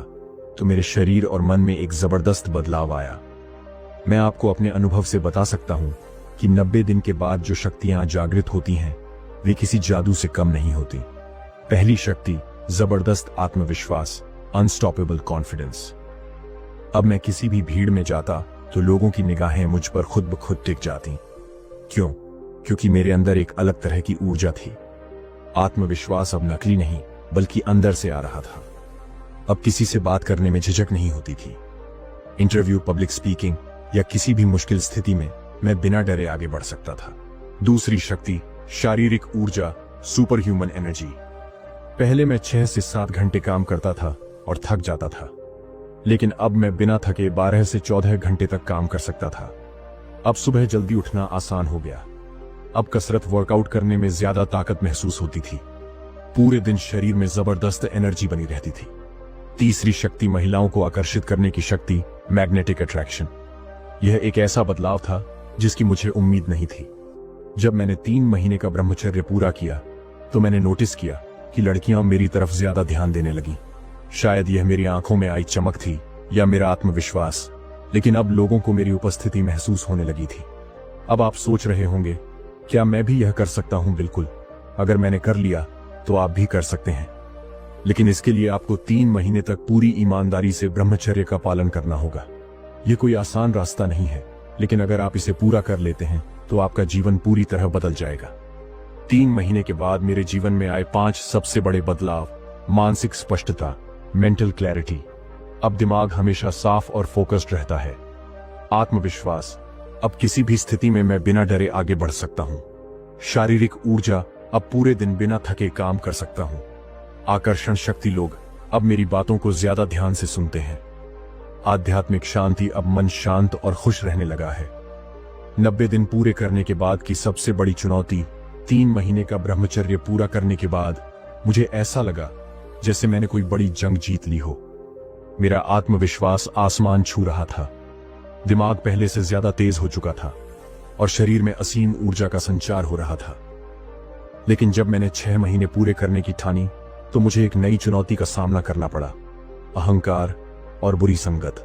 तो मेरे शरीर और मन में एक जबरदस्त बदलाव आया। मैं आपको अपने अनुभव से बता सकता हूं कि 90 दिन के बाद जो शक्तियां जागृत होती हैं वे किसी जादू से कम नहीं होती। पहली शक्ति, जबरदस्त आत्मविश्वास, अनस्टॉपेबल कॉन्फिडेंस। अब मैं किसी भी भीड़ में जाता तो लोगों की निगाहें मुझ पर खुद ब खुद टिक जाती। क्यों? क्योंकि मेरे अंदर एक अलग तरह की ऊर्जा थी। आत्मविश्वास अब नकली नहीं बल्कि अंदर से आ रहा था। अब किसी से बात करने में झिझक नहीं होती थी। इंटरव्यू, पब्लिक स्पीकिंग या किसी भी मुश्किल स्थिति में मैं बिना डरे आगे बढ़ सकता था। दूसरी शक्ति, शारीरिक ऊर्जा, सुपर ह्यूमन एनर्जी। पहले मैं 6 से 7 घंटे काम करता था और थक जाता था। लेकिन अब मैं बिना थके 12 से 14 घंटे तक काम कर सकता था। अब सुबह जल्दी उठना आसान हो गया। अब कसरत, वर्कआउट करने में ज्यादा ताकत महसूस होती थी। पूरे दिन शरीर में जबरदस्त एनर्जी बनी रहती थी। तीसरी शक्ति, महिलाओं को आकर्षित करने की शक्ति, मैग्नेटिक अट्रैक्शन। यह एक ऐसा बदलाव था जिसकी मुझे उम्मीद नहीं थी। जब मैंने 3 महीने का ब्रह्मचर्य पूरा किया तो मैंने नोटिस किया कि लड़कियां मेरी तरफ ज्यादा ध्यान देने लगीं। शायद यह मेरी आंखों में आई चमक थी या मेरा आत्मविश्वास, लेकिन अब लोगों को मेरी उपस्थिति महसूस होने लगी थी। अब आप सोच रहे होंगे, क्या मैं भी यह कर सकता हूं? बिल्कुल, अगर मैंने कर लिया तो आप भी कर सकते हैं। लेकिन इसके लिए आपको 3 महीने तक पूरी ईमानदारी से ब्रह्मचर्य का पालन करना होगा। यह कोई आसान रास्ता नहीं है, लेकिन अगर आप इसे पूरा कर लेते हैं तो आपका जीवन पूरी तरह बदल जाएगा। 3 महीने के बाद मेरे जीवन में आए 5 सबसे बड़े बदलाव। मानसिक स्पष्टता, मेंटल क्लैरिटी। अब दिमाग हमेशा साफ और फोकस्ड रहता है। आत्मविश्वास, अब किसी भी स्थिति में मैं बिना डरे आगे बढ़ सकता हूं। शारीरिक ऊर्जा, अब पूरे दिन बिना थके काम कर सकता हूं। आकर्षण शक्ति, लोग अब मेरी बातों को ज्यादा ध्यान से सुनते हैं। आध्यात्मिक शांति, अब मन शांत और खुश रहने लगा है। 90 दिन पूरे करने के बाद की सबसे बड़ी चुनौती, 3 महीने का ब्रह्मचर्य पूरा करने के बाद मुझे ऐसा लगा जैसे मैंने कोई बड़ी जंग जीत ली हो। मेरा आत्मविश्वास आसमान छू रहा था। दिमाग पहले से ज्यादा तेज हो चुका था और शरीर में असीम ऊर्जा का संचार हो रहा था। लेकिन जब मैंने 6 महीने पूरे करने की ठानी तो मुझे एक नई चुनौती का सामना करना पड़ा, अहंकार और बुरी संगत।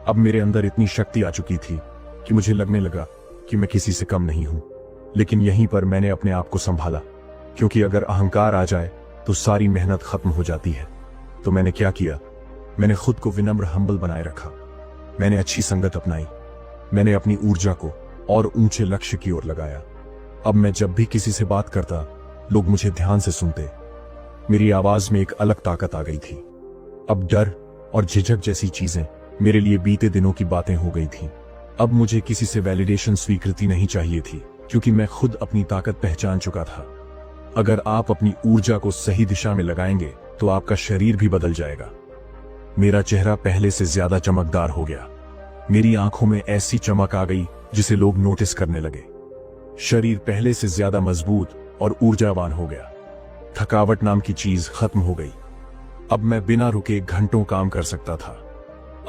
अब मेरे अंदर इतनी शक्ति आ चुकी थी कि मुझे लगने लगा कि मैं किसी से कम नहीं हूं। लेकिन यहीं पर मैंने अपने आप को संभाला, क्योंकि अगर अहंकार आ जाए तो सारी मेहनत खत्म हो जाती है। तो मैंने क्या किया? मैंने खुद को विनम्र हम्बल बनाए रखा। मैंने अच्छी संगत अपनाई। मैंने अपनी ऊर्जा को और ऊंचे लक्ष्य की ओर लगाया। अब मैं जब भी किसी से बात करता, लोग मुझे ध्यान से सुनते। मेरी आवाज में एक अलग ताकत आ गई थी। अब डर और झिझक जैसी चीजें मेरे लिए बीते दिनों की बातें हो गई थीं। अब मुझे किसी से वैलिडेशन, स्वीकृति नहीं चाहिए थी, क्योंकि मैं खुद अपनी ताकत पहचान चुका था। अगर आप अपनी ऊर्जा को सही दिशा में लगाएंगे तो आपका शरीर भी बदल जाएगा। मेरा चेहरा पहले से ज्यादा चमकदार हो गया। मेरी आंखों में ऐसी चमक आ गई जिसे लोग नोटिस करने लगे। शरीर पहले से ज्यादा मजबूत और ऊर्जावान हो गया। थकावट नाम की चीज खत्म हो गई। अब मैं बिना रुके घंटों काम कर सकता था।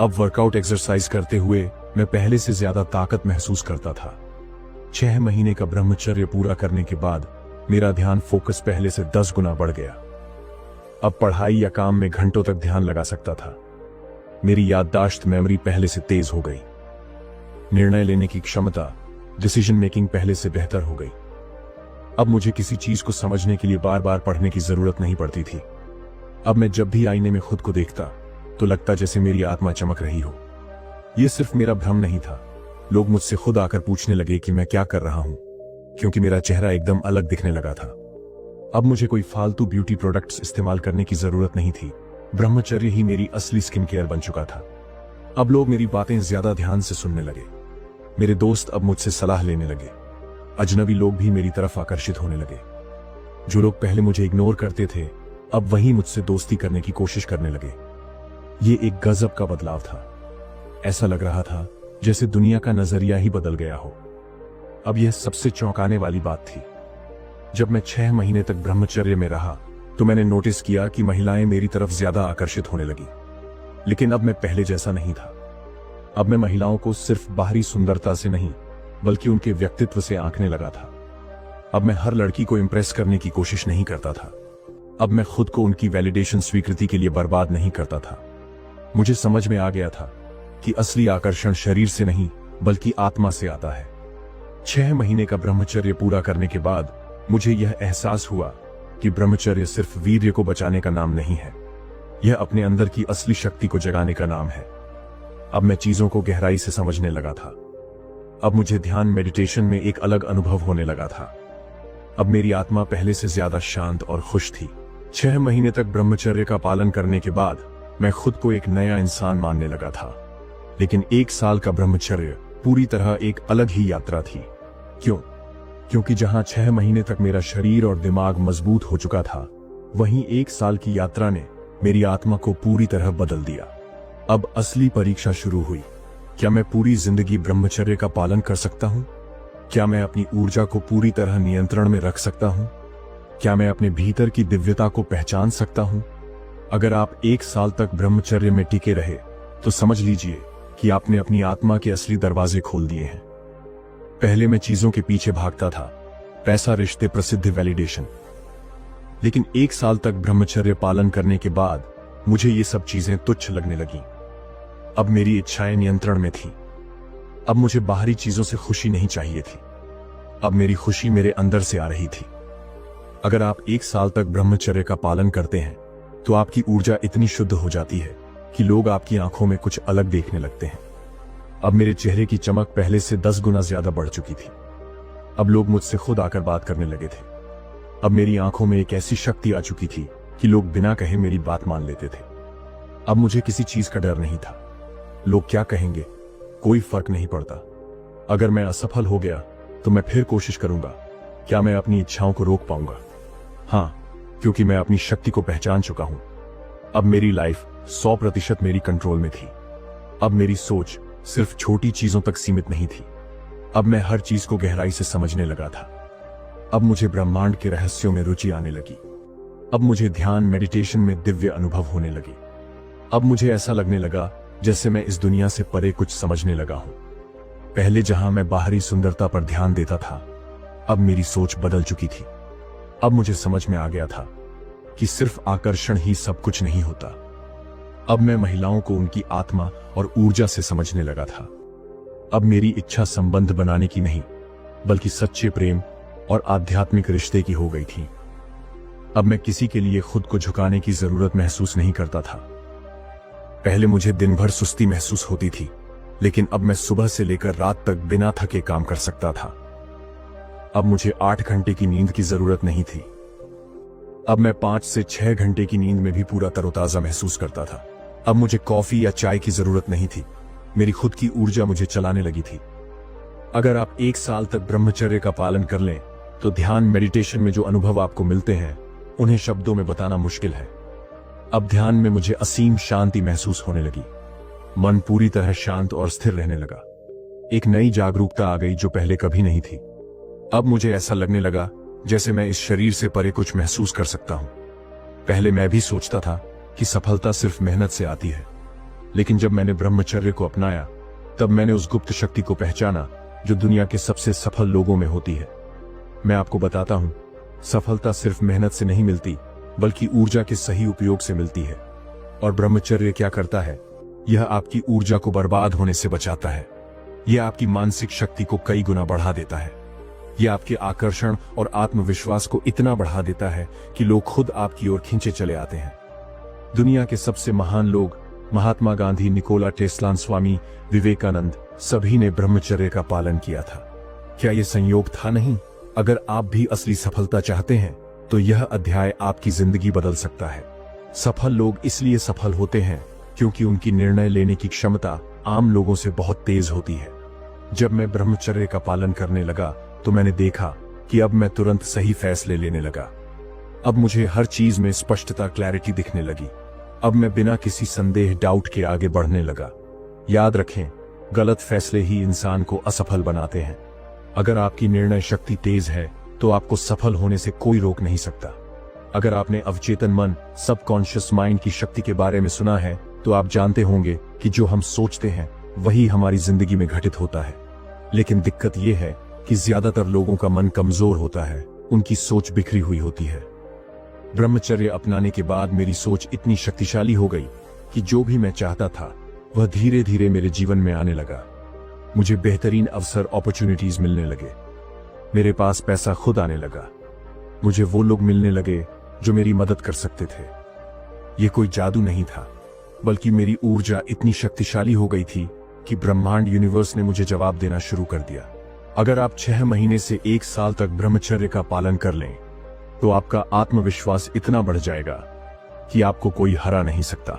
अब वर्कआउट, एक्सरसाइज करते हुए मैं पहले से ज्यादा ताकत महसूस करता था। 6 महीने का ब्रह्मचर्य पूरा करने के बाद मेरा ध्यान फोकस पहले से 10 गुना बढ़ गया। अब पढ़ाई या काम में घंटों तक ध्यान लगा सकता था। मेरी याददाश्त, मेमोरी पहले से तेज हो गई। निर्णय लेने की क्षमता, डिसीजन मेकिंग पहले से बेहतर हो गई। अब मुझे किसी चीज को समझने के लिए बार बार पढ़ने की जरूरत नहीं पड़ती थी। अब मैं जब भी आईने में खुद को देखता तो लगता जैसे मेरी आत्मा चमक रही हो। यह सिर्फ मेरा भ्रम नहीं था। लोग मुझसे खुद आकर पूछने लगे कि मैं क्या कर रहा हूं, क्योंकि मेरा चेहरा एकदम अलग दिखने लगा था। अब मुझे कोई फालतू ब्यूटी प्रोडक्ट्स इस्तेमाल करने की जरूरत नहीं थी। ब्रह्मचर्य ही मेरी असली स्किन केयर बन चुका था। अब लोग मेरी बातें ज्यादा ध्यान से सुनने लगे। मेरे दोस्त अब मुझसे सलाह लेने लगे। अजनबी लोग भी मेरी तरफ आकर्षित होने लगे। जो लोग पहले मुझे इग्नोर करते थे, अब वही मुझसे दोस्ती करने की कोशिश करने लगे। ये एक गजब का बदलाव था। ऐसा लग रहा था जैसे दुनिया का नजरिया ही बदल गया हो। अब यह सबसे चौंकाने वाली बात थी। जब मैं 6 महीने तक ब्रह्मचर्य में रहा तो मैंने नोटिस किया कि महिलाएं मेरी तरफ ज्यादा आकर्षित होने लगी। लेकिन अब मैं पहले जैसा नहीं था। अब मैं महिलाओं को सिर्फ बाहरी सुंदरता से नहीं, बल्कि उनके व्यक्तित्व से आंकने लगा था। अब मैं हर लड़की को इंप्रेस करने की कोशिश नहीं करता था। अब मैं खुद को उनकी वैलिडेशन, स्वीकृति के लिए बर्बाद नहीं करता था। मुझे समझ में आ गया था कि असली आकर्षण शरीर से नहीं बल्कि आत्मा से आता है। 6 महीने का ब्रह्मचर्य पूरा करने के बाद मुझे यह एहसास हुआ कि ब्रह्मचर्य सिर्फ वीर्य को बचाने का नाम नहीं है, यह अपने अंदर की असली शक्ति को जगाने का नाम है। अब मैं चीजों को गहराई से समझने लगा था। अब मुझे ध्यान, मेडिटेशन में एक अलग अनुभव होने लगा था। अब मेरी आत्मा पहले से ज्यादा शांत और खुश थी। 6 महीने तक ब्रह्मचर्य का पालन करने के बाद मैं खुद को एक नया इंसान मानने लगा था। लेकिन 1 साल का ब्रह्मचर्य पूरी तरह एक अलग ही यात्रा थी। क्यों? क्योंकि जहां 6 महीने तक मेरा शरीर और दिमाग मजबूत हो चुका था, वहीं 1 साल की यात्रा ने मेरी आत्मा को पूरी तरह बदल दिया। अब असली परीक्षा शुरू हुई। क्या मैं पूरी जिंदगी ब्रह्मचर्य का पालन कर सकता हूं? क्या मैं अपनी ऊर्जा को पूरी तरह नियंत्रण में रख सकता हूं? क्या मैं अपने भीतर की दिव्यता को पहचान सकता हूं? अगर आप 1 साल तक ब्रह्मचर्य में टिके रहे तो समझ लीजिए कि आपने अपनी आत्मा के असली दरवाजे खोल दिए हैं। पहले मैं चीजों के पीछे भागता था, पैसा, रिश्ते, प्रसिद्ध, वैलिडेशन। लेकिन 1 साल तक ब्रह्मचर्य पालन करने के बाद मुझे ये सब चीजें तुच्छ लगने लगीं। अब मेरी इच्छाएं नियंत्रण में थी। अब मुझे बाहरी चीजों से खुशी नहीं चाहिए थी। अब मेरी खुशी मेरे अंदर से आ रही थी। अगर आप 1 साल तक ब्रह्मचर्य का पालन करते हैं तो आपकी ऊर्जा इतनी शुद्ध हो जाती है कि लोग आपकी आंखों में कुछ अलग देखने लगते हैं। अब मेरे चेहरे की चमक पहले से 10 गुना ज्यादा बढ़ चुकी थी। अब लोग मुझसे खुद आकर बात करने लगे थे। अब मेरी आंखों में एक ऐसी शक्ति आ चुकी थी कि लोग बिना कहे मेरी बात मान लेते थे। अब मुझे किसी चीज का डर नहीं था। लोग क्या कहेंगे, कोई फर्क नहीं पड़ता। अगर मैं असफल हो गया तो मैं फिर कोशिश करूंगा। क्या मैं अपनी इच्छाओं को रोक पाऊंगा? हाँ, क्योंकि मैं अपनी शक्ति को पहचान चुका हूं। अब मेरी लाइफ 100% मेरी कंट्रोल में थी। अब मेरी सोच सिर्फ छोटी चीजों तक सीमित नहीं थी। अब मैं हर चीज को गहराई से समझने लगा था। अब मुझे ब्रह्मांड के रहस्यों में रुचि आने लगी। अब मुझे ध्यान, मेडिटेशन में दिव्य अनुभव होने लगे। अब मुझे ऐसा लगने लगा जैसे मैं इस दुनिया से परे कुछ समझने लगा हूं। पहले जहां मैं बाहरी सुंदरता पर ध्यान देता था, अब मेरी सोच बदल चुकी थी। अब मुझे समझ में आ गया था कि सिर्फ आकर्षण ही सब कुछ नहीं होता। अब मैं महिलाओं को उनकी आत्मा और ऊर्जा से समझने लगा था। अब मेरी इच्छा संबंध बनाने की नहीं, बल्कि सच्चे प्रेम और आध्यात्मिक रिश्ते की हो गई थी। अब मैं किसी के लिए खुद को झुकाने की जरूरत महसूस नहीं करता था। पहले मुझे दिन भर सुस्ती महसूस होती थी, लेकिन अब मैं सुबह से लेकर रात तक बिना थके काम कर सकता था। अब मुझे 8 घंटे की नींद की जरूरत नहीं थी। अब मैं 5 से 6 घंटे की नींद में भी पूरा तरोताजा महसूस करता था। अब मुझे कॉफी या चाय की जरूरत नहीं थी। मेरी खुद की ऊर्जा मुझे चलाने लगी थी। अगर आप 1 साल तक ब्रह्मचर्य का पालन कर लें, तो ध्यान मेडिटेशन में जो अनुभव आपको मिलते हैं, उन्हें शब्दों में बताना मुश्किल है। अब ध्यान में मुझे असीम शांति महसूस होने लगी। मन पूरी तरह शांत और स्थिर रहने लगा। एक नई जागरूकता आ गई जो पहले कभी नहीं थी। अब मुझे ऐसा लगने लगा जैसे मैं इस शरीर से परे कुछ महसूस कर सकता हूं। पहले मैं भी सोचता था कि सफलता सिर्फ मेहनत से आती है, लेकिन जब मैंने ब्रह्मचर्य को अपनाया, तब मैंने उस गुप्त शक्ति को पहचाना जो दुनिया के सबसे सफल लोगों में होती है। मैं आपको बताता हूं, सफलता सिर्फ मेहनत से नहीं मिलती, बल्कि ऊर्जा के सही उपयोग से मिलती है। और ब्रह्मचर्य क्या करता है? यह आपकी ऊर्जा को बर्बाद होने से बचाता है। यह आपकी मानसिक शक्ति को कई गुना बढ़ा देता है। यह आपके आकर्षण और आत्मविश्वास को इतना बढ़ा देता है कि लोग खुद आपकी ओर खींचे चले आते हैं। दुनिया के सबसे महान लोग, महात्मा गांधी, निकोला टेस्ला, स्वामी विवेकानंद, सभी ने ब्रह्मचर्य का पालन किया था। क्या यह संयोग था? नहीं। अगर आप भी असली सफलता चाहते हैं, तो यह अध्याय आपकी जिंदगी बदल सकता है। सफल लोग इसलिए सफल होते हैं क्योंकि उनकी निर्णय लेने की क्षमता आम लोगों से बहुत तेज होती है। जब मैं ब्रह्मचर्य का पालन करने लगा, तो मैंने देखा कि अब मैं तुरंत सही फैसले लेने लगा। अब मुझे हर चीज में स्पष्टता, क्लैरिटी दिखने लगी। अब मैं बिना किसी संदेह, डाउट के आगे बढ़ने लगा। याद रखें, गलत फैसले ही इंसान को असफल बनाते हैं। अगर आपकी निर्णय शक्ति तेज है, तो आपको सफल होने से कोई रोक नहीं सकता। अगर आपने अवचेतन मन, सबकॉन्शियस माइंड की शक्ति के बारे में सुना है, तो आप जानते होंगे कि जो हम सोचते हैं, वही हमारी जिंदगी में घटित होता है। लेकिन दिक्कत यह है कि ज्यादातर लोगों का मन कमजोर होता है, उनकी सोच बिखरी हुई होती है। ब्रह्मचर्य अपनाने के बाद मेरी सोच इतनी शक्तिशाली हो गई कि जो भी मैं चाहता था, वह धीरे धीरे मेरे जीवन में आने लगा। मुझे बेहतरीन अवसर, अपॉर्चुनिटीज मिलने लगे। मेरे पास पैसा खुद आने लगा। मुझे वो लोग मिलने लगे जो मेरी मदद कर सकते थे। ये कोई जादू नहीं था, बल्कि मेरी ऊर्जा इतनी शक्तिशाली हो गई थी कि ब्रह्मांड, यूनिवर्स ने मुझे जवाब देना शुरू कर दिया। अगर आप 6 महीने से 1 साल तक ब्रह्मचर्य का पालन कर लें, तो आपका आत्मविश्वास इतना बढ़ जाएगा कि आपको कोई हरा नहीं सकता।